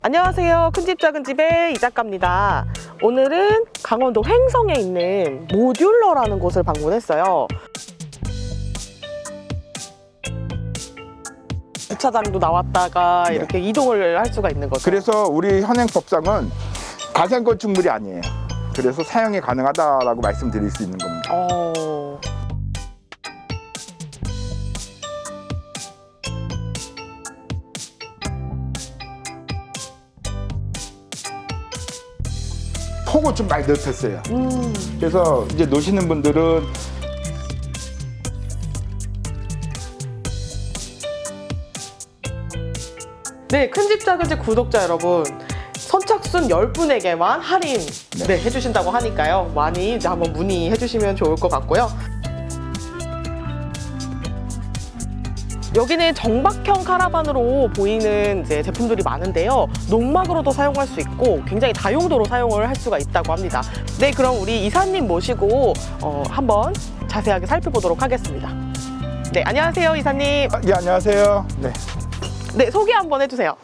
안녕하세요. 큰집 작은 집의 이작가입니다. 오늘은 강원도 횡성에 있는 모듈러라는 곳을 방문했어요. 주차장도 나왔다가 네. 이렇게 이동을 할 수가 있는 거죠. 그래서 우리 현행법상은 가상 건축물이 아니에요. 그래서 사용이 가능하다라고 말씀드릴 수 있는 겁니다. 폭을 좀 많이 넓혔어요. 그래서 이제 노시는 분들은 네, 큰집 작은 집 구독자 여러분, 선착순 10분에게만 할인 해주신다고 하니까요. 많이 이제 한번 문의해 주시면 좋을 것 같고요. 여기는 정박형 카라반으로 보이는 이제 제품들이 많은데요. 농막으로도 사용할 수 있고 굉장히 다용도로 사용을 할 수가 있다고 합니다. 네, 그럼 우리 이사님 모시고 한번 자세하게 살펴보도록 하겠습니다. 네, 안녕하세요, 이사님. 예, 안녕하세요. 네. 네, 소개 한번 해주세요.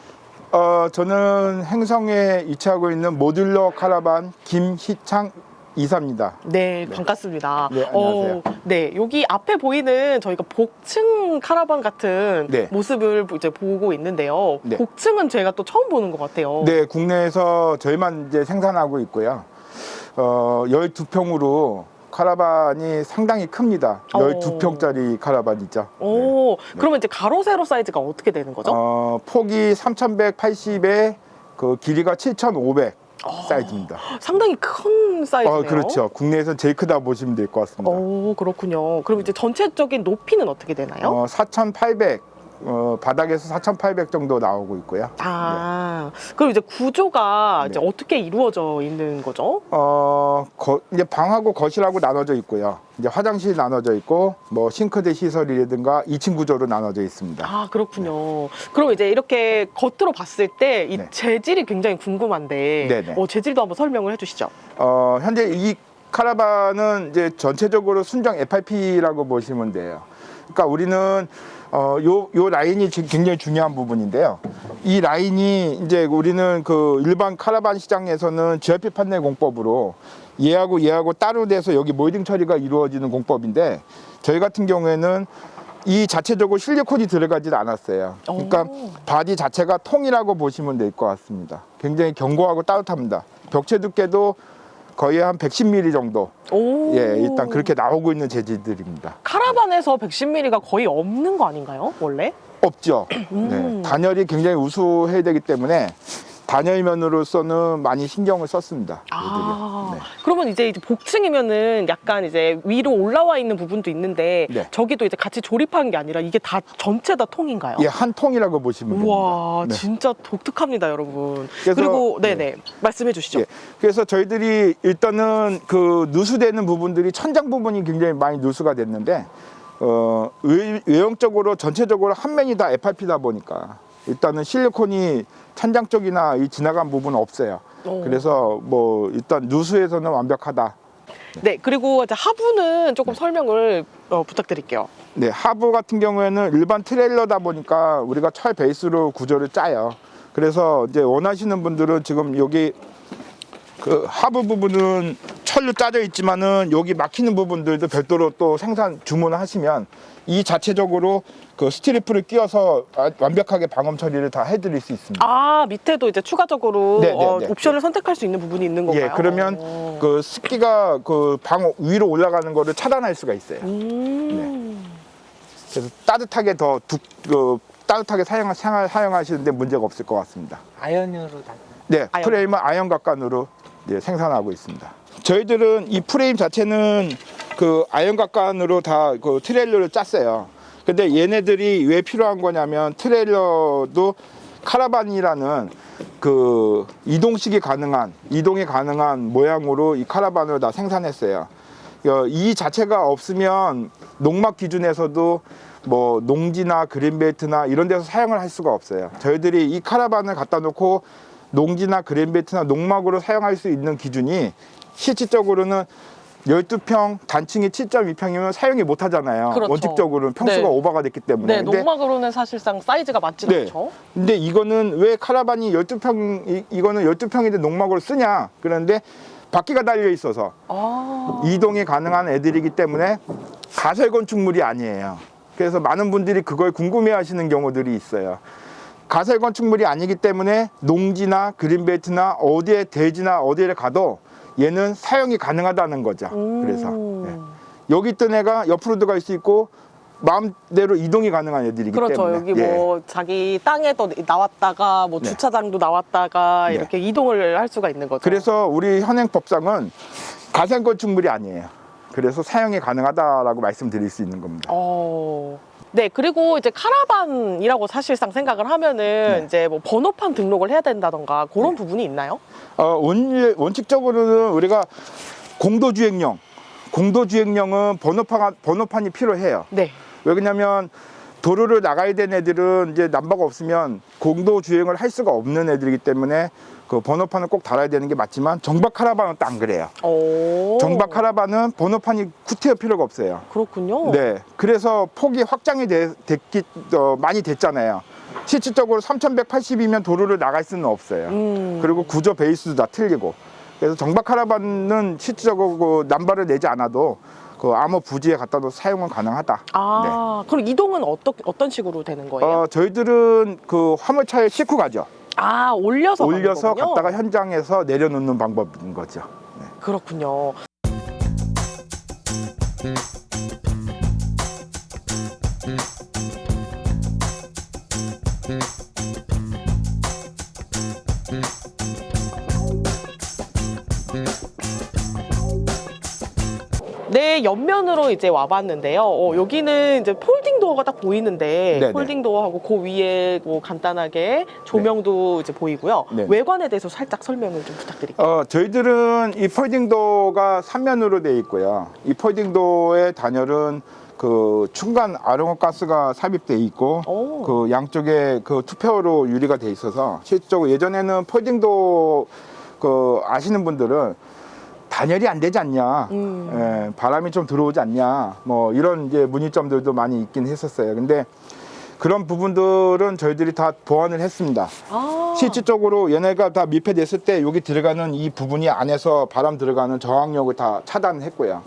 저는 행성에 위치하고 있는 모듈러 카라반 김희창 이사입니다. 네, 반갑습니다. 네, 안녕하세요. 네, 여기 앞에 보이는 저희가 복층 카라반 같은 네. 모습을 이제 보고 있는데요. 네. 복층은 제가 또 처음 보는 것 같아요. 네, 국내에서 저희만 이제 생산하고 있고요. 12평으로 카라반이 상당히 큽니다. 12평짜리 카라반이죠. 오, 그러면 이제 가로 세로 사이즈가 어떻게 되는 거죠? 폭이 3180에 그 길이가 7500 사이즈입니다. 상당히 큰 사이즈네요. 그렇죠. 국내에서 제일 크다 보시면 될 것 같습니다. 오, 그렇군요. 그럼 이제 전체적인 높이는 어떻게 되나요? 4800 바닥에서 4800 정도 나오고 있고요. 그럼 이제 구조가 네. 이제 어떻게 이루어져 있는 거죠? 이제 방하고 거실하고 나눠져 있고요. 이제 화장실이 나눠져 있고, 뭐 싱크대 시설이라든가 2층 구조로 나눠져 있습니다. 아, 그렇군요. 그럼 이제 이렇게 겉으로 봤을 때 이 네. 재질이 굉장히 궁금한데, 네네. 재질도 한번 설명을 해주시죠. 현재 이 카라반은 이제 전체적으로 순정 FRP라고 보시면 돼요. 그러니까 우리는 요 라인이 지금 굉장히 중요한 부분인데요. 이 라인이 이제 우리는 그 일반 카라반 시장에서는 GRP 판넬 공법으로 얘하고 따로 돼서 여기 몰딩 처리가 이루어지는 공법인데, 저희 같은 경우에는 이 자체적으로 실리콘이 들어가지 않았어요. 그러니까 바디 자체가 통이라고 보시면 될 것 같습니다. 굉장히 견고하고 따뜻합니다. 벽체 두께도 거의 한 110mm 정도. 예, 일단 그렇게 나오고 있는 재질들입니다. 카라반에서 110mm가 거의 없는 거 아닌가요, 원래? 없죠. 네, 단열이 굉장히 우수해야 되기 때문에 단열면으로서는 많이 신경을 썼습니다. 네. 그러면 이제 복층이면은 약간 이제 위로 올라와 있는 부분도 있는데, 네. 저기도 이제 같이 조립한 게 아니라 이게 다 전체 다 통인가요? 예, 한 통이라고 보시면 우와, 됩니다. 네. 진짜 독특합니다, 여러분. 그래서- 그리고 네네, 네. 말씀해 주시죠. 예, 그래서 저희들이 일단은 그 누수되는 부분들이 천장 부분이 굉장히 많이 누수가 됐는데, 외형적으로 전체적으로 한 면이 다 FRP다 보니까 일단은 실리콘이 천장 쪽이나 이 지나간 부분은 없어요. 그래서 뭐 일단 누수에서는 완벽하다. 네, 그리고 이제 하부는 조금 설명을 부탁드릴게요. 네, 하부 같은 경우에는 일반 트레일러다 보니까 우리가 철 베이스로 구조를 짜요. 그래서 이제 원하시는 분들은 지금 여기 그 하부 부분은 철로 짜져 있지만은 여기 막히는 부분들도 별도로 또 생산 주문을 하시면 이 자체적으로 그 스티리프를 끼워서 완벽하게 방음 처리를 다 해드릴 수 있습니다. 밑에도 이제 추가적으로 네, 네, 네. 옵션을 선택할 수 있는 부분이 있는 건가요? 예, 그러면 그 습기가 그 방 위로 올라가는 거를 차단할 수가 있어요. 그래서 따뜻하게 따뜻하게 사용하시는데 문제가 없을 것 같습니다. 아연으로 다. 네, 아연. 프레임은 아연 각관으로 생산하고 있습니다. 저희들은 이 프레임 자체는 그 아연 각관으로 다 그 트레일러를 짰어요. 근데 얘네들이 왜 필요한 거냐면, 트레일러도 카라반이라는 그 이동이 가능한 모양으로 이 카라반을 다 생산했어요. 이 자체가 없으면 농막 기준에서도 뭐 농지나 그린벨트나 이런 데서 사용을 할 수가 없어요. 저희들이 이 카라반을 갖다 놓고 농지나 그린벨트나 농막으로 사용할 수 있는 기준이 실질적으로는 12평 단층이 7.2평이면 사용이 못 하잖아요. 그렇죠. 원칙적으로는 평수가 네. 오버가 됐기 때문에. 네, 농막으로는 사실상 사이즈가 맞지가 네. 않죠. 근데 이거는 왜 카라반이 12평, 이거는 12평인데 농막으로 쓰냐? 그런데 바퀴가 달려 있어서 아. 이동이 가능한 애들이기 때문에 가설 건축물이 아니에요. 그래서 많은 분들이 그걸 궁금해 하시는 경우들이 있어요. 가설 건축물이 아니기 때문에 농지나 그린벨트나 어디에 대지나 어디에 가도 얘는 사용이 가능하다는 거죠. 그래서 예. 여기 있던 애가 옆으로 들어갈 수 있고 마음대로 이동이 가능한 애들이기 그렇죠. 때문에 여기 뭐 자기 땅에도 나왔다가 뭐 네. 주차장도 나왔다가 네. 이렇게 이동을 할 수가 있는 거죠. 그래서 우리 현행 법상은 가설 건축물이 아니에요. 그래서 사용이 가능하다라고 말씀드릴 수 있는 겁니다. 네, 그리고 이제 카라반이라고 사실상 생각을 하면은 네. 이제 뭐 번호판 등록을 해야 된다던가 그런 네. 부분이 있나요? 원칙적으로는 우리가 공도주행령은 번호판이 필요해요. 네. 왜냐면 도로를 나가야 되는 애들은 이제 남바가 없으면 공도주행을 할 수가 없는 애들이기 때문에 그 번호판을 꼭 달아야 되는 게 맞지만 정박 카라반은 또 안 그래요. 정박 카라반은 번호판이 구태여 필요가 없어요. 그렇군요. 네, 그래서 폭이 확장이 많이 됐잖아요. 실질적으로 3180이면 도로를 나갈 수는 없어요. 그리고 구조 베이스도 다 틀리고. 그래서 정박 카라반은 실질적으로 그 남바를 내지 않아도 그 아무 부지에 갖다도 사용은 가능하다. 아, 그럼 이동은 어떤 식으로 되는 거예요? 저희들은 그 화물차에 싣고 가죠. 아, 올려서 가는 올려서 거군요? 갔다가 현장에서 내려놓는 방법인 거죠. 네. 그렇군요. 네, 옆면으로 이제 와봤는데요. 여기는 이제 폴딩 도어가 딱 보이는데 네네. 폴딩 도어하고 그 위에 뭐 간단하게 조명도 이제 보이고요. 네. 외관에 대해서 살짝 설명을 좀 부탁드릴게요. 저희들은 이 폴딩도어가 3면으로 되어 있고요. 이 폴딩도어의 단열은 그 중간 아르곤 가스가 삽입되어 있고 오. 그 양쪽에 그 투페어로 유리가 되어 있어서 실질적으로 예전에는 폴딩도어 그 아시는 분들은 단열이 안 되지 않냐, 바람이 좀 들어오지 않냐, 뭐 이런 이제 문의점들도 많이 있긴 했었어요. 근데 그런 부분들은 저희들이 다 보완을 했습니다. 아. 실질적으로 얘네가 다 밀폐됐을 때 여기 들어가는 이 부분이 안에서 바람 들어가는 저항력을 다 차단했고요.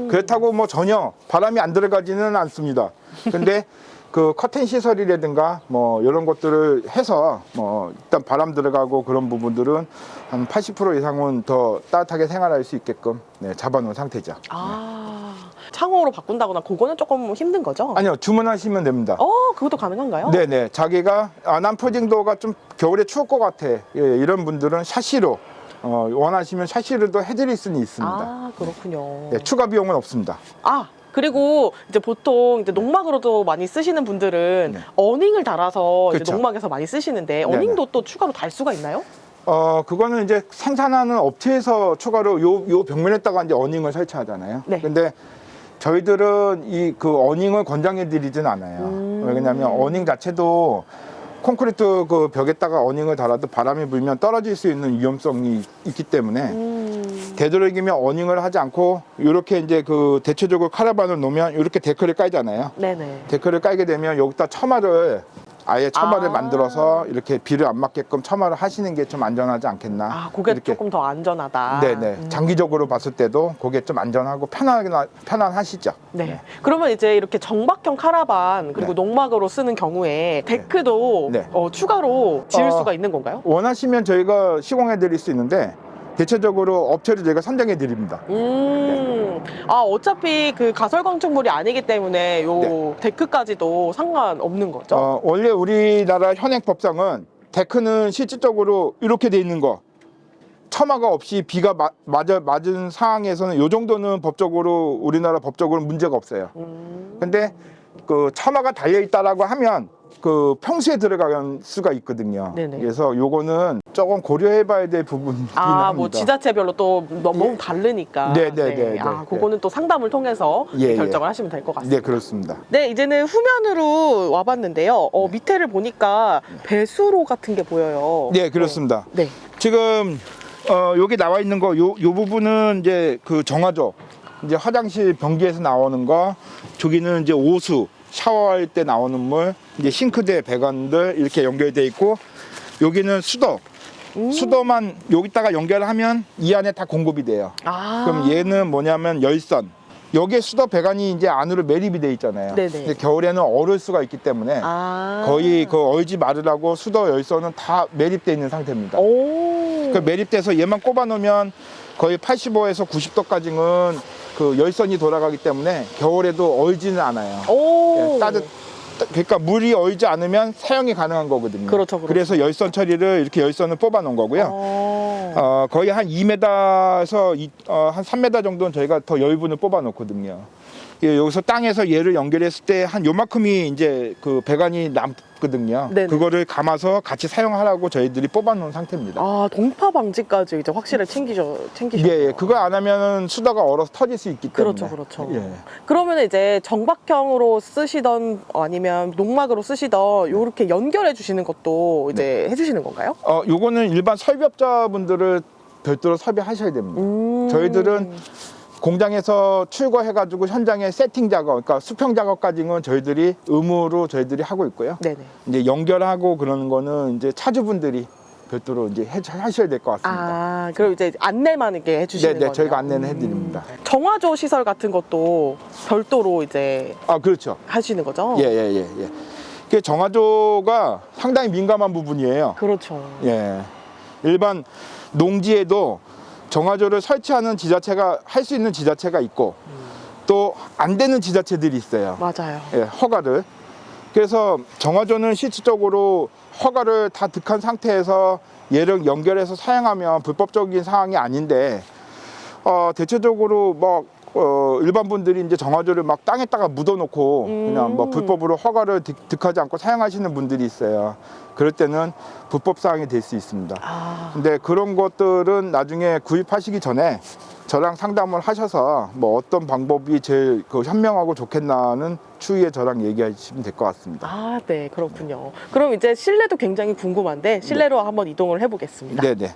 그렇다고 뭐 전혀 바람이 안 들어가지는 않습니다. 근데 그 커튼 시설이라든가 뭐 이런 것들을 해서 뭐 일단 바람 들어가고 그런 부분들은 한 80% 이상은 더 따뜻하게 생활할 수 있게끔 잡아놓은 상태죠. 아, 창호로 바꾼다거나 그거는 조금 힘든 거죠? 아니요, 주문하시면 됩니다. 그것도 가능한가요? 네네, 자기가 난 폴딩도어가 좀 겨울에 추울 것 같아, 이런 분들은 샤시로 원하시면 샤시로도 해드릴 수는 있습니다. 아, 그렇군요. 네, 추가 비용은 없습니다. 아, 그리고 이제 보통 이제 농막으로도 많이 쓰시는 분들은 네. 어닝을 달아서 이제 그쵸. 농막에서 많이 쓰시는데 네네. 어닝도 또 추가로 달 수가 있나요? 그거는 이제 생산하는 업체에서 추가로 요 벽면에다가 이제 어닝을 설치하잖아요. 네. 근데 저희들은 이 그 어닝을 권장해 드리진 않아요. 왜냐면 어닝 자체도 콘크리트 그 벽에다가 어닝을 달아도 바람이 불면 떨어질 수 있는 위험성이 있기 때문에 되도록이면 어닝을 하지 않고 이렇게 이제 그 대체적으로 카라반을 놓으면 이렇게 데크를 깔잖아요. 네네. 데크를 깔게 되면 여기다 처마를 만들어서 이렇게 비를 안 맞게끔 처마를 하시는 게 좀 안전하지 않겠나. 아, 그게 이렇게. 조금 더 안전하다. 네네. 장기적으로 봤을 때도 그게 좀 안전하고 편안하시죠. 네. 그러면 이제 이렇게 정박형 카라반 그리고 네. 농막으로 쓰는 경우에 데크도 네. 추가로 지을 수가 있는 건가요? 원하시면 저희가 시공해 드릴 수 있는데 대체적으로 업체를 저희가 선정해 드립니다. 아, 어차피 그 가설 건축물이 아니기 때문에 요 네. 데크까지도 상관없는 거죠? 원래 우리나라 현행 법상은 데크는 실질적으로 이렇게 돼 있는 거 처마가 없이 비가 맞은 상황에서는 요 정도는 법적으로 우리나라 법적으로 문제가 없어요. 근데 그 처마가 달려 있다라고 하면 그 평수에 들어갈 수가 있거든요. 네네. 그래서 요거는 조금 고려해봐야 될 부분이긴 합니다. 뭐 지자체별로 또 너무 다르니까. 네. 그거는 또 상담을 통해서 예. 결정을 하시면 될 것 같습니다. 네, 그렇습니다. 네, 이제는 후면으로 와봤는데요. 밑에를 보니까 배수로 같은 게 보여요. 네, 그렇습니다. 네. 지금 여기 나와 있는 거 요 부분은 이제 그 정화조 이제 화장실 변기에서 나오는 거, 저기는 이제 오수 샤워할 때 나오는 물, 이제 싱크대 배관들 이렇게 연결돼 있고, 여기는 수도. 수도만 여기다가 연결하면 이 안에 다 공급이 돼요. 아. 그럼 얘는 뭐냐면 열선. 여기에 수도 배관이 이제 안으로 매립이 돼 있잖아요. 네네. 근데 겨울에는 얼을 수가 있기 때문에 아. 거의 그 얼지 말으라고 수도 열선은 다 매립돼 있는 상태입니다. 오. 그 매립돼서 얘만 꼽아 놓으면 거의 85에서 90도까지는 그 열선이 돌아가기 때문에 겨울에도 얼지는 않아요. 오. 예, 그러니까 물이 얼지 않으면 사용이 가능한 거거든요. 그렇죠. 그래서 열선 처리를 이렇게 열선을 뽑아 놓은 거고요. 거의 한 2m에서 한 3m 정도는 저희가 더 여유분을 뽑아 놓거든요. 예, 여기서 땅에서 얘를 연결했을 때 한 요만큼이 이제 그 배관이 남거든요. 네네. 그거를 감아서 같이 사용하라고 저희들이 뽑아 놓은 상태입니다. 아, 동파 방지까지 이제 확실히 챙기셔. 예, 그거 안 하면 수도가 얼어서 터질 수 있기 때문에. 그렇죠, 그렇죠. 예. 그러면 이제 정박형으로 쓰시던 아니면 농막으로 쓰시던 요렇게 연결해 주시는 것도 이제 해주시는 건가요? 요거는 일반 설비업자분들을 별도로 섭외하셔야 됩니다. 저희들은 공장에서 출고해가지고 현장에 세팅 작업, 그러니까 수평 작업까지는 저희들이 의무로 저희들이 하고 있고요. 네네. 이제 연결하고 그러는 거는 이제 차주분들이 별도로 이제 하셔야 될 것 같습니다. 아, 그럼 이제 안내만 이렇게 해주시는 거예요? 네, 저희가 안내는 해드립니다. 정화조 시설 같은 것도 별도로 이제 그렇죠. 하시는 거죠? 예. 그 정화조가 상당히 민감한 부분이에요. 그렇죠. 예. 일반 농지에도 정화조를 설치하는 지자체가 할 수 있는 지자체가 있고 또 안 되는 지자체들이 있어요. 맞아요. 예, 허가를. 그래서 정화조는 실질적으로 허가를 다 득한 상태에서 얘를 연결해서 사용하면 불법적인 상황이 아닌데 대체적으로 일반 분들이 이제 정화조를 막 땅에다가 묻어놓고 그냥 뭐 불법으로 허가를 득하지 않고 사용하시는 분들이 있어요. 그럴 때는 불법 사항이 될 수 있습니다. 근데 그런 것들은 나중에 구입하시기 전에 저랑 상담을 하셔서 뭐 어떤 방법이 제일 현명하고 좋겠나는 추후에 저랑 얘기하시면 될 것 같습니다. 아, 네, 그렇군요. 그럼 이제 실내도 굉장히 궁금한데 실내로 한번 이동을 해보겠습니다. 네네.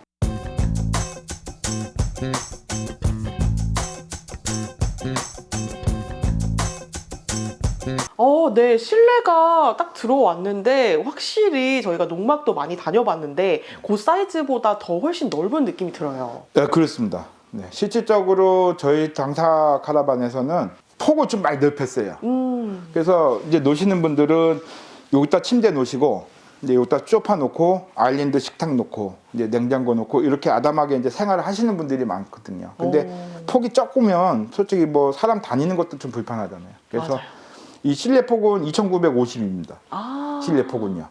네, 실내가 딱 들어왔는데 확실히 저희가 농막도 많이 다녀봤는데 그 사이즈보다 더 훨씬 넓은 느낌이 들어요. 네, 그렇습니다. 네, 실질적으로 저희 당사 카라반에서는 폭을 좀 많이 넓혔어요. 그래서 이제 노시는 분들은 여기다 침대 놓으시고 이제 여기다 소파 놓고 아일랜드 식탁 놓고 이제 냉장고 놓고 이렇게 아담하게 이제 생활을 하시는 분들이 많거든요. 근데 폭이 적으면 솔직히 뭐 사람 다니는 것도 좀 불편하잖아요. 그래서 맞아요. 이 실내 폭은 2,950입니다. 실내 폭은요.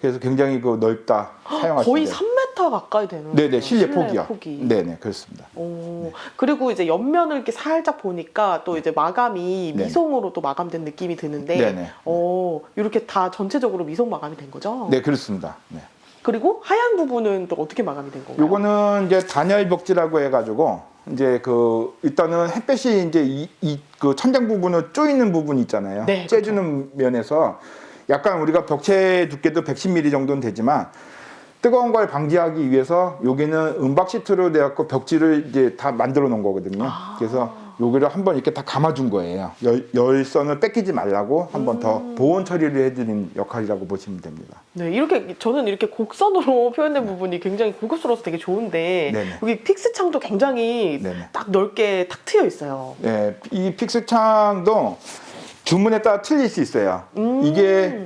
그래서 굉장히 넓다 사용하시면 거의 돼요. 3m 가까이 되는 네네, 실내 폭이요. 폭이. 네네, 그렇습니다. 그리고 이제 옆면을 이렇게 살짝 보니까 또 이제 마감이 네. 미송으로 또 마감된 느낌이 드는데, 네네. 이렇게 다 전체적으로 미송 마감이 된 거죠? 네, 그렇습니다. 네. 그리고 하얀 부분은 또 어떻게 마감이 된 건가요? 요거는 이제 단열 벽지라고 해가지고 이제 일단은 햇볕이 이제 그 천장 부분을 쪼이는 부분이 있잖아요. 네, 쬐주는 면에서 약간 우리가 벽체 두께도 110mm 정도는 되지만 뜨거운 걸 방지하기 위해서 여기는 은박 시트로 되었고 벽지를 이제 다 만들어 놓은 거거든요. 그래서 여기를 한번 이렇게 다 감아준 거예요. 열선을 뺏기지 말라고 한번 더 보온 처리를 해드린 역할이라고 보시면 됩니다. 네, 저는 이렇게 곡선으로 표현된 부분이 굉장히 고급스러워서 되게 좋은데, 네네. 여기 픽스 창도 굉장히 네네. 딱 넓게 탁 트여 있어요. 네, 이 픽스 창도 주문에 따라 틀릴 수 있어요. 이게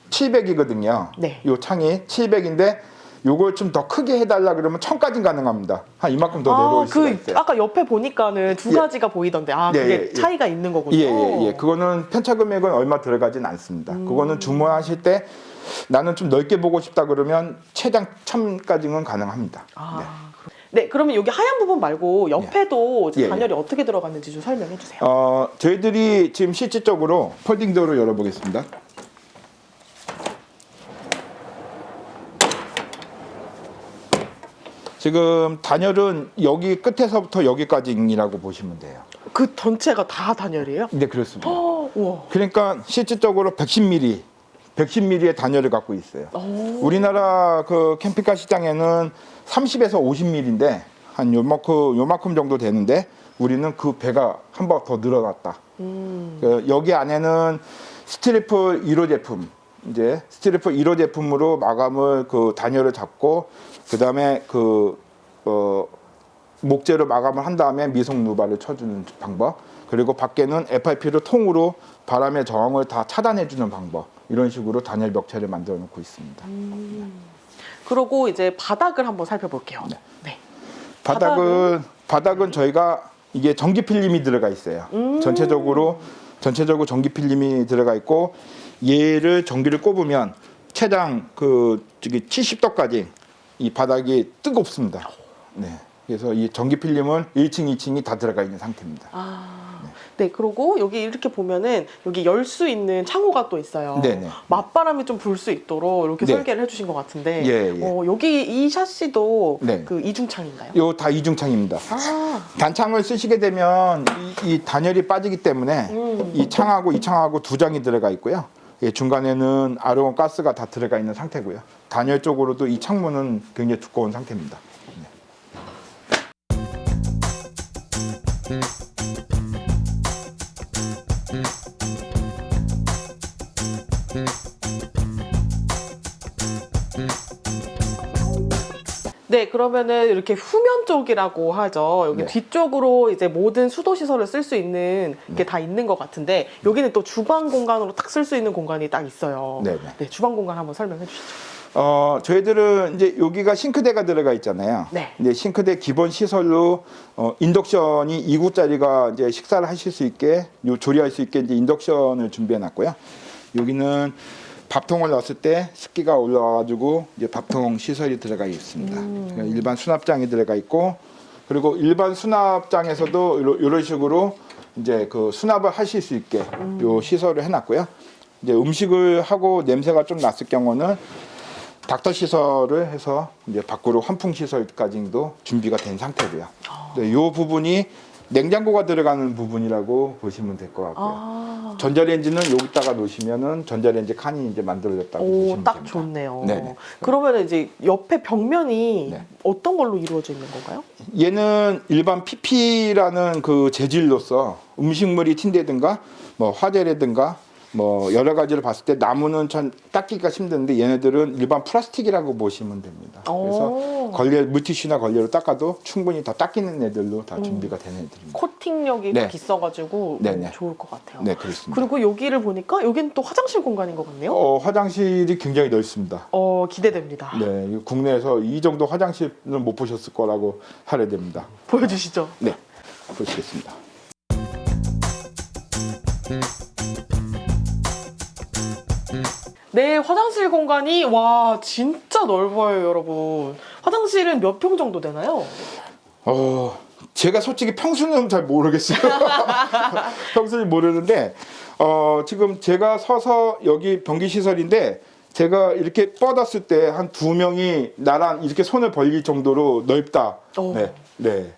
700이거든요. 네. 이 창이 700인데 요걸 좀 더 크게 해달라 그러면 1000까지는 가능합니다. 한 이만큼 더 내려올 수가 있어요. 아까 옆에 보니까는 두 예. 가지가 보이던데, 네, 그게 예. 차이가 있는 거군요. 예. 그거는 편차 금액은 얼마 들어가진 않습니다. 그거는 주문하실 때 나는 좀 넓게 보고 싶다 그러면 최장 1000까지는 가능합니다. 네, 그러면 여기 하얀 부분 말고 옆에도 이제 예, 예. 단열이 어떻게 들어갔는지 좀 설명해 주세요. 저희들이 지금 실질적으로 폴딩 도어를 열어보겠습니다. 지금 단열은 여기 끝에서부터 여기까지라고 보시면 돼요. 그 전체가 다 단열이에요? 네, 그렇습니다. 우와. 그러니까 실질적으로 110mm의 단열을 갖고 있어요. 우리나라 그 캠핑카 시장에는 30에서 50mm인데 한 요만큼 정도 되는데 우리는 그 배가 한 번 더 늘어났다. 여기 안에는 스티로폼 1호 제품, 이제 스티로폼 1호 제품으로 마감을 그 단열을 잡고 그다음에 목재로 마감을 한 다음에 미속 누발을 쳐주는 방법, 그리고 밖에는 FRP로 통으로 바람의 저항을 다 차단해주는 방법, 이런 식으로 단열 벽체를 만들어 놓고 있습니다. 그리고 이제 바닥을 한번 살펴볼게요. 네. 네. 바닥은 저희가 이게 전기 필름이 들어가 있어요. 전체적으로 전기 필름이 들어가 있고, 얘를 전기를 꼽으면 최장 70도까지 이 바닥이 뜨겁습니다. 네. 그래서 이 전기 필름은 1층, 2층이 다 들어가 있는 상태입니다. 네, 그리고 여기 이렇게 보면은 여기 열 수 있는 창호가 또 있어요. 네네. 맞바람이 좀 불 수 있도록 이렇게 네. 설계를 해주신 것 같은데, 예. 여기 이 샤시도 네. 그 이중창인가요? 요 다 이중창입니다. 단창을 쓰시게 되면 이 단열이 빠지기 때문에 이 창하고 이 창하고 두 장이 들어가 있고요. 예, 중간에는 아르곤 가스가 다 들어가 있는 상태고요. 단열 쪽으로도 이 창문은 굉장히 두꺼운 상태입니다. 네, 그러면은 이렇게 후면 쪽이라고 하죠. 여기 네. 뒤쪽으로 이제 모든 수도 시설을 쓸 수 있는 게 다 있는 것 같은데, 여기는 또 주방 공간으로 딱 쓸 수 있는 공간이 딱 있어요. 네네. 네, 주방 공간 한번 설명해 주시죠. 저희들은 이제 여기가 싱크대가 들어가 있잖아요. 네. 근데 싱크대 기본 시설로 인덕션이 2구짜리가 이제 식사를 하실 수 있게, 조리할 수 있게 이제 인덕션을 준비해 놨고요. 여기는 밥통을 넣었을 때 습기가 올라와가지고 이제 밥통 시설이 들어가 있습니다. 그러니까 일반 수납장이 들어가 있고, 그리고 일반 수납장에서도 이런 식으로 이제 그 수납을 하실 수 있게 요 시설을 해놨고요. 이제 음식을 하고 냄새가 좀 났을 경우는 닥터 시설을 해서 이제 밖으로 환풍 시설까지도 준비가 된 상태고요. 네, 이 부분이 냉장고가 들어가는 부분이라고 보시면 될 것 같고요. 전자레인지는 여기다가 놓으시면은 전자레인지 칸이 이제 만들어졌다고 보시면 딱 됩니다. 좋네요. 네네. 그러면 이제 옆에 벽면이 네. 어떤 걸로 이루어져 있는 건가요? 얘는 일반 PP라는 그 재질로서 음식물이 튄다든가 뭐 화재라든가 뭐 여러 가지를 봤을 때 나무는 참 닦기가 힘든데 얘네들은 일반 플라스틱이라고 보시면 됩니다. 그래서 물티슈나 걸레로 닦아도 충분히 다 닦이는 애들로 다 준비가 된 애들입니다. 코팅력이 네. 있어가지고 네네. 좋을 것 같아요. 네, 그렇습니다. 그리고 여기를 보니까 여기는 또 화장실 공간인 것 같네요. 화장실이 굉장히 넓습니다. 기대됩니다. 네, 국내에서 이 정도 화장실은 못 보셨을 거라고 하려 됩니다. 보여주시죠. 네, 보시겠습니다. 네, 화장실 공간이 와 진짜 넓어요, 여러분. 화장실은 몇 평 정도 되나요? 제가 솔직히 평수는 잘 모르겠어요. 평수는 모르는데 지금 제가 서서 여기 변기 시설인데 제가 이렇게 뻗었을 때 한 두 명이 나랑 이렇게 손을 벌릴 정도로 넓다. 네, 네.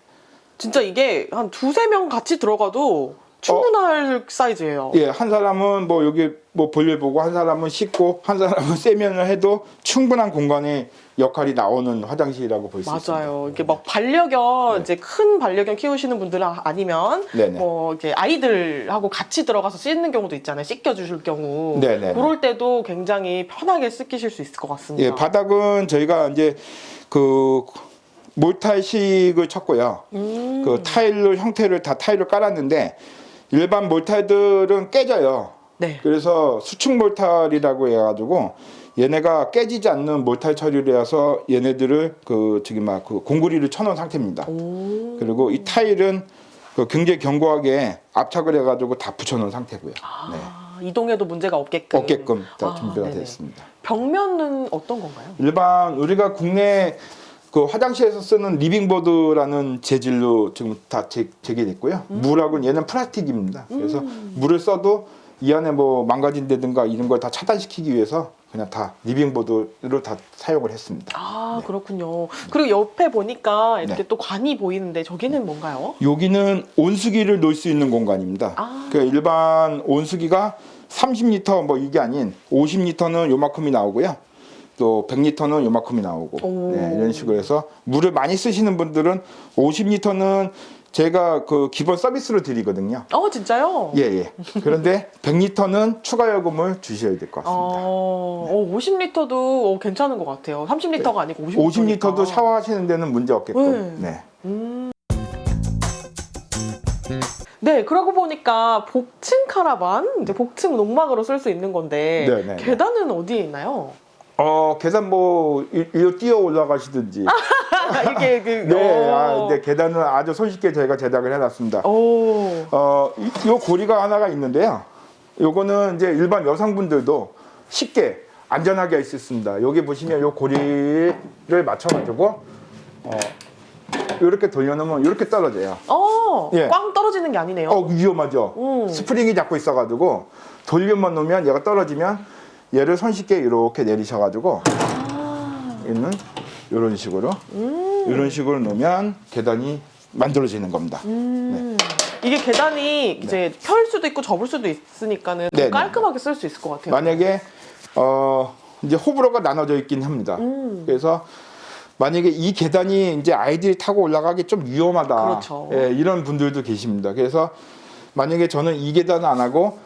진짜 이게 한 두세 명 같이 들어가도 충분할 사이즈예요. 예, 한 사람은 뭐 여기 뭐 볼일 보고 한 사람은 씻고 한 사람은 세면을 해도 충분한 공간의 역할이 나오는 화장실이라고 볼 수 있습니다. 맞아요. 이게 막 반려견, 네. 이제 큰 반려견 키우시는 분들은 아니면 네네. 뭐 이렇게 아이들하고 같이 들어가서 씻는 경우도 있잖아요. 씻겨주실 경우. 네네. 그럴 때도 굉장히 편하게 씻기실 수 있을 것 같습니다. 예, 바닥은 저희가 이제 그 몰타일식을 쳤고요. 그 타일로 형태를 다 타일로 깔았는데 일반 몰타일들은 깨져요. 네. 그래서 수축 몰타일이라고 해가지고 얘네가 깨지지 않는 몰타일 처리라서 얘네들을 그 공구리를 쳐놓은 상태입니다. 그리고 이 타일은 그 굉장히 견고하게 압착을 해가지고 다 붙여놓은 상태고요. 네. 이동해도 문제가 없게끔. 다 준비가 네네. 됐습니다. 벽면은 어떤 건가요? 일반 우리가 국내 그 화장실에서 쓰는 리빙보드라는 재질로 지금 다 제기됐고요. 물하고는 얘는 플라스틱입니다. 그래서 물을 써도 이 안에 뭐 망가진다든가 이런 걸 다 차단시키기 위해서 그냥 다 리빙보드로 다 사용을 했습니다. 네. 그렇군요. 그리고 옆에 보니까 이렇게 네. 또 관이 보이는데 저기는 뭔가요? 여기는 온수기를 놓을 수 있는 공간입니다. 그러니까 일반 온수기가 30리터 뭐 이게 아닌 50리터는 요만큼이 나오고요. 또 100리터는 요만큼이 나오고 네, 이런 식으로 해서 물을 많이 쓰시는 분들은 50리터는 제가 그 기본 서비스로 드리거든요. 진짜요? 예, 예. 그런데 100리터는 추가 요금을 주셔야 될 것 같습니다. 50리터도 괜찮은 것 같아요. 30리터가 아니고 50리터. 50리터도 샤워하시는 데는 문제 없게끔. 네. 네. 네, 그러고 보니까 복층 카라반, 이제 복층 농막으로 쓸 수 있는 건데 네, 네, 계단은 어디에 있나요? 계단 뭐 일로 뛰어 올라가시든지. 이게 네, 계단은 아주 손쉽게 저희가 제작을 해놨습니다. 요 고리가 하나가 있는데요. 요거는 이제 일반 여성분들도 쉽게 안전하게 할 수 있습니다. 여기 보시면 요 고리를 맞춰가지고 이렇게 돌려놓으면 이렇게 떨어져요. 예. 꽝 떨어지는 게 아니네요. 위험하죠. 스프링이 잡고 있어가지고 돌려만 놓으면 얘가 떨어지면 얘를 손쉽게 이렇게 내리셔가지고 얘는 이런 식으로 놓으면 계단이 만들어지는 겁니다. 네. 이게 계단이 이제 펼 수도 있고 접을 수도 있으니까는 더 네, 네. 깔끔하게 쓸 수 있을 것 같아요. 만약에 이제 호불호가 나눠져 있긴 합니다. 그래서 만약에 이 계단이 이제 아이들이 타고 올라가기 좀 위험하다. 그렇죠. 예, 이런 분들도 계십니다. 그래서 만약에 저는 이 계단을 안 하고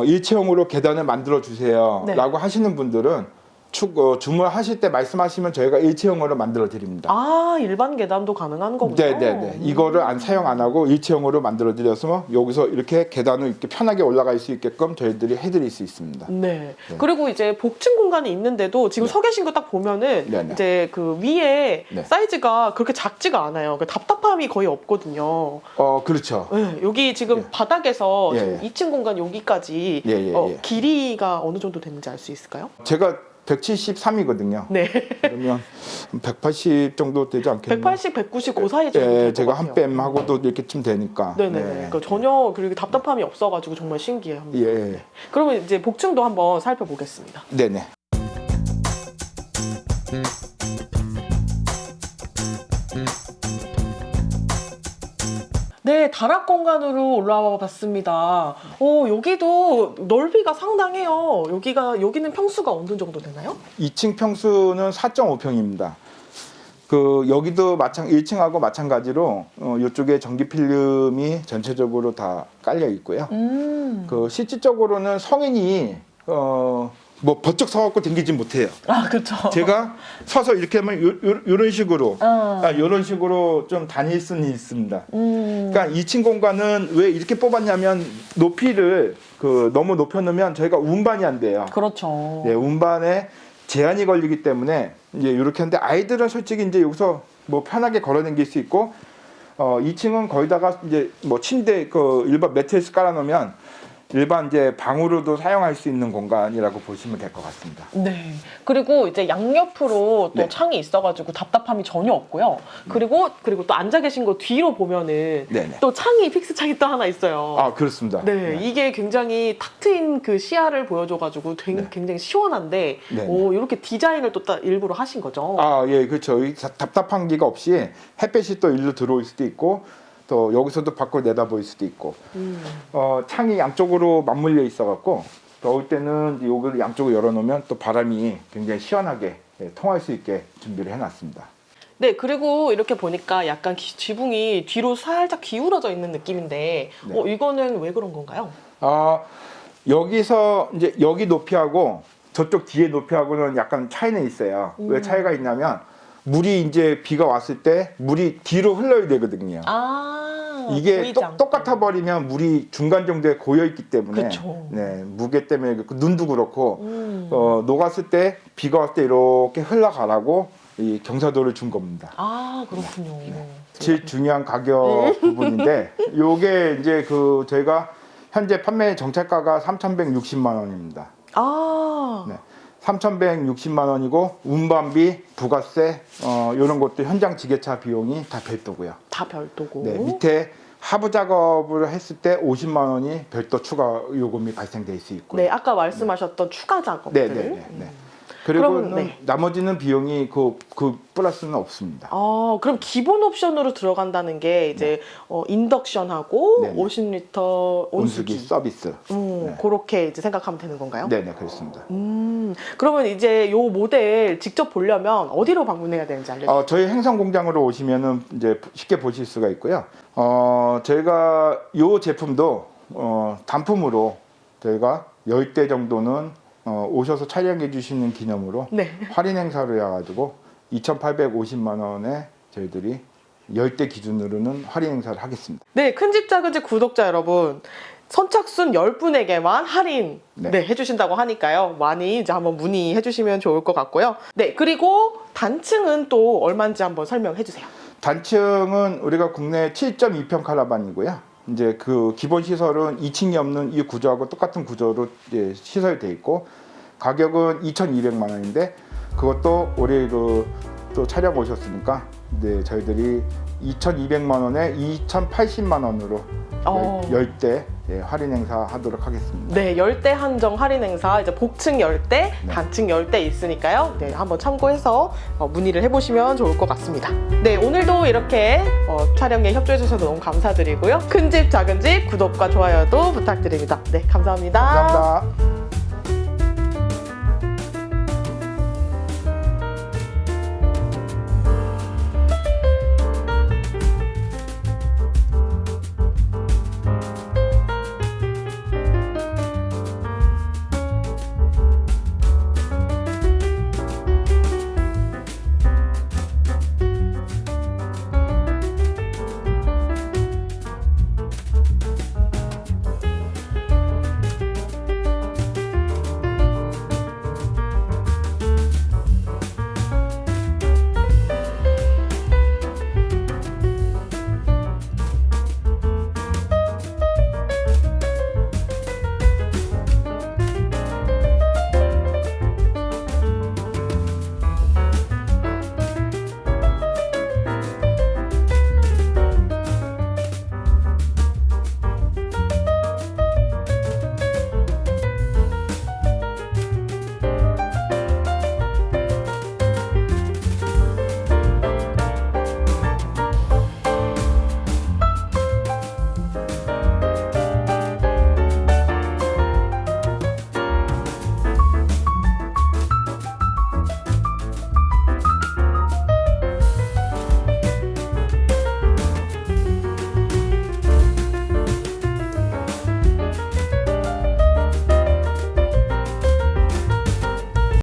일체형으로 계단을 만들어 주세요. 네. 라고 하시는 분들은 주문하실 때 말씀하시면 저희가 일체형으로 만들어 드립니다. 일반 계단도 가능한 거군요. 네네네. 이거를 사용 안 하고 일체형으로 만들어 드려서 여기서 이렇게 계단을 이렇게 편하게 올라갈 수 있게끔 저희들이 해드릴 수 있습니다. 네. 그리고 이제 복층 공간이 있는데도 지금 서 계신 거 딱 보면은 네네. 이제 그 위에 네. 사이즈가 그렇게 작지가 않아요. 그 답답함이 거의 없거든요. 그렇죠. 네, 여기 지금 예. 바닥에서 예, 지금 예. 2층 공간 여기까지 예. 길이가 어느 정도 되는지 알 수 있을까요? 제가 173이거든요. 네. 그러면 180 정도 되지 않겠나요? 180, 190 그 사이 정도 될것 제가 같아요. 한 뺨하고도 이렇게쯤 되니까. 네네. 네. 그러니까 전혀 그렇게 답답함이 없어가지고 정말 신기해합니다. 예. 그러면 이제 복층도 한번 살펴보겠습니다. 네네. 네, 다락 공간으로 올라와 봤습니다. 여기도 넓이가 상당해요. 여기는 평수가 어느 정도 되나요? 2층 평수는 4.5평입니다. 여기도 1층하고 마찬가지로 이쪽에 전기 필름이 전체적으로 다 깔려 있고요. 실질적으로는 성인이 뭐 번쩍 서갖고 댕기지 못해요. 그렇죠. 제가 서서 이렇게 하면 이런 식으로 이런 식으로 좀 다닐 수는 있습니다. 그러니까 2층 공간은 왜 이렇게 뽑았냐면 높이를 너무 높여놓으면 저희가 운반이 안 돼요. 그렇죠. 네, 운반에 제한이 걸리기 때문에 이제 이렇게 하는데 아이들은 솔직히 이제 여기서 뭐 편하게 걸어다닐 수 있고 2층은 거기다가 이제 뭐 침대 일반 매트리스 깔아놓으면 일반 이제 방으로도 사용할 수 있는 공간이라고 보시면 될 것 같습니다. 네. 그리고 이제 양옆으로 또 네. 창이 있어가지고 답답함이 전혀 없고요. 그리고 또 앉아 계신 거 뒤로 보면은 네네. 또 창이 픽스 창이 또 하나 있어요. 그렇습니다. 네, 이게 굉장히 탁 트인 그 시야를 보여줘가지고 굉장히 시원한데, 네네. 이렇게 디자인을 또 일부러 하신 거죠? 예, 그렇죠. 답답한 기가 없이 햇볕이 또 일로 들어올 수도 있고, 또 여기서도 밖을 내다볼 수도 있고, 창이 양쪽으로 맞물려 있어갖고 더울 때는 여기를 양쪽을 열어놓으면 또 바람이 굉장히 시원하게 통할 수 있게 준비를 해놨습니다. 네, 그리고 이렇게 보니까 약간 지붕이 뒤로 살짝 기울어져 있는 느낌인데, 네. 이거는 왜 그런 건가요? 여기서 이제 여기 높이하고 저쪽 뒤에 높이하고는 약간 차이는 있어요. 왜 차이가 있냐면 물이 이제 비가 왔을 때 물이 뒤로 흘러야 되거든요. 이게 보이지 않고. 똑같아 버리면 물이 중간 정도에 고여 있기 때문에 그쵸. 네, 무게 때문에 그렇고 눈도 그렇고 녹았을 때 비가 왔을 때 이렇게 흘러가라고 이 경사도를 준 겁니다. 그렇군요. 제일 중요한 가격 부분인데 요게 이제 저희가 현재 판매 정찰가가 3,160만 원입니다. 네. 3,160만 원이고 운반비, 부가세 이런 것도 현장 지게차 비용이 다 별도고요. 다 별도고. 네, 밑에 하부 작업을 했을 때 50만 원이 별도 추가 요금이 발생될 수 있고요. 네, 아까 말씀하셨던 추가 작업들. 네. 그리고는 그럼, 네. 나머지는 비용이 그 플러스는 없습니다. 그럼 기본 옵션으로 들어간다는 게 이제 인덕션하고 네네. 50리터 온수기 온수기 서비스. 그렇게 이제 생각하면 되는 건가요? 네네, 그렇습니다. 그러면 이제 요 모델 직접 보려면 어디로 방문해야 되는지 알려주세요. 저희 행성 공장으로 오시면은 이제 쉽게 보실 수가 있고요. 저희가 요 제품도 단품으로 저희가 10대 정도는 오셔서 촬영해 주시는 기념으로 네. 할인 행사로 해가지고 2,850만 원에 저희들이 10대 기준으로는 할인 행사를 하겠습니다. 네, 큰집 작은집 구독자 여러분, 선착순 10분에게만 할인 네. 해주신다고 하니까요. 많이 이제 한번 문의해 주시면 좋을 것 같고요. 네, 그리고 단층은 또 얼마인지 한번 설명해 주세요. 단층은 우리가 국내 7.2평 카라반이고요. 이제 그 기본 시설은 2층이 없는 이 구조하고 똑같은 구조로 이제 시설이 돼 있고, 가격은 2,200만 원인데 그것도 올해 또 촬영 오셨으니까 네, 저희들이 2,200만 원에 2,080만 원으로 10대 할인 행사 하도록 하겠습니다. 네, 10대 한정 할인 행사, 이제 복층 10대, 단층 10대 있으니까요. 네, 한번 참고해서 문의를 해보시면 좋을 것 같습니다. 네, 오늘도 이렇게 촬영에 협조해 주셔서 너무 감사드리고요. 큰집 작은집 구독과 좋아요도 부탁드립니다. 네, 감사합니다. 감사합니다.